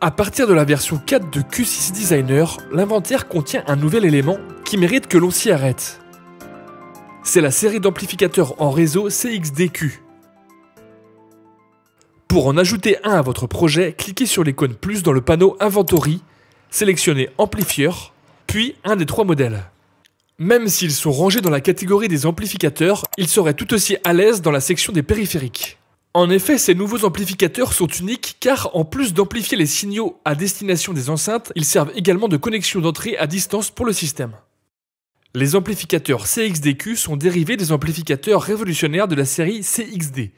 À partir de la version 4 de Q6 Designer, l'inventaire contient un nouvel élément qui mérite que l'on s'y arrête. C'est la série d'amplificateurs en réseau CXDQ. Pour en ajouter un à votre projet, cliquez sur l'icône plus dans le panneau Inventory, sélectionnez Amplifier, puis un des 3 modèles. Même s'ils sont rangés dans la catégorie des amplificateurs, ils seraient tout aussi à l'aise dans la section des périphériques. En effet, ces nouveaux amplificateurs sont uniques car en plus d'amplifier les signaux à destination des enceintes, ils servent également de connexion d'entrée à distance pour le système. Les amplificateurs CXDQ sont dérivés des amplificateurs révolutionnaires de la série CXD,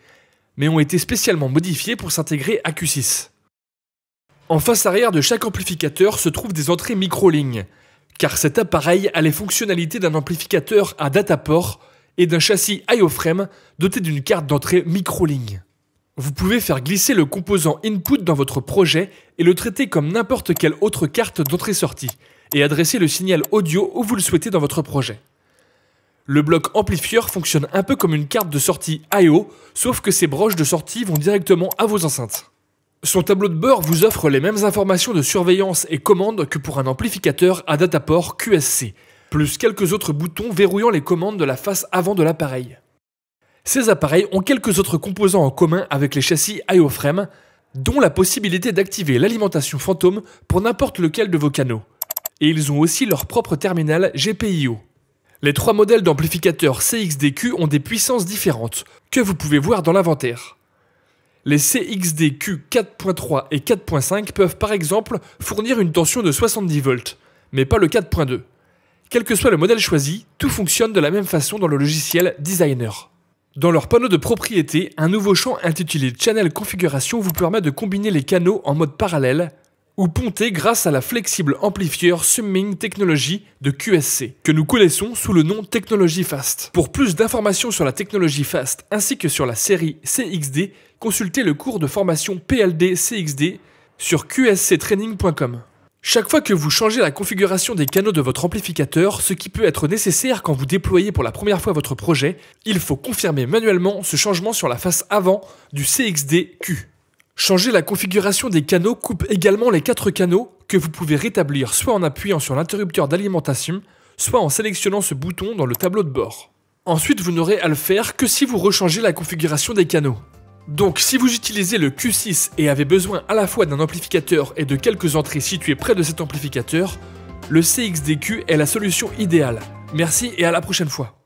mais ont été spécialement modifiés pour s'intégrer à Q6. En face arrière de chaque amplificateur se trouvent des entrées micro-lignes, car cet appareil a les fonctionnalités d'un amplificateur à dataport et d'un châssis I/O-Frame doté d'une carte d'entrée micro-ligne. Vous pouvez faire glisser le composant input dans votre projet et le traiter comme n'importe quelle autre carte d'entrée-sortie, et adresser le signal audio où vous le souhaitez dans votre projet. Le bloc amplifieur fonctionne un peu comme une carte de sortie I/O, sauf que ses broches de sortie vont directement à vos enceintes. Son tableau de bord vous offre les mêmes informations de surveillance et commandes que pour un amplificateur à dataport QSC, plus quelques autres boutons verrouillant les commandes de la face avant de l'appareil. Ces appareils ont quelques autres composants en commun avec les châssis I/O-Frame, dont la possibilité d'activer l'alimentation fantôme pour n'importe lequel de vos canaux. Et ils ont aussi leur propre terminal GPIO. Les 3 modèles d'amplificateurs CXDQ ont des puissances différentes, que vous pouvez voir dans l'inventaire. Les CXDQ 4.3 et 4.5 peuvent par exemple fournir une tension de 70 volts, mais pas le 4.2. Quel que soit le modèle choisi, tout fonctionne de la même façon dans le logiciel Designer. Dans leur panneau de propriété, un nouveau champ intitulé Channel Configuration vous permet de combiner les canaux en mode parallèle ou ponter grâce à la flexible amplifier Summing Technology de QSC, que nous connaissons sous le nom Technology Fast. Pour plus d'informations sur la technologie Fast ainsi que sur la série CXD, consultez le cours de formation PLD CXD sur qsctraining.com. Chaque fois que vous changez la configuration des canaux de votre amplificateur, ce qui peut être nécessaire quand vous déployez pour la première fois votre projet, il faut confirmer manuellement ce changement sur la face avant du CXDQ. Changer la configuration des canaux coupe également les 4 canaux que vous pouvez rétablir soit en appuyant sur l'interrupteur d'alimentation, soit en sélectionnant ce bouton dans le tableau de bord. Ensuite, vous n'aurez à le faire que si vous rechangez la configuration des canaux. Donc si vous utilisez le Q6 et avez besoin à la fois d'un amplificateur et de quelques entrées situées près de cet amplificateur, le CXDQ est la solution idéale. Merci et à la prochaine fois.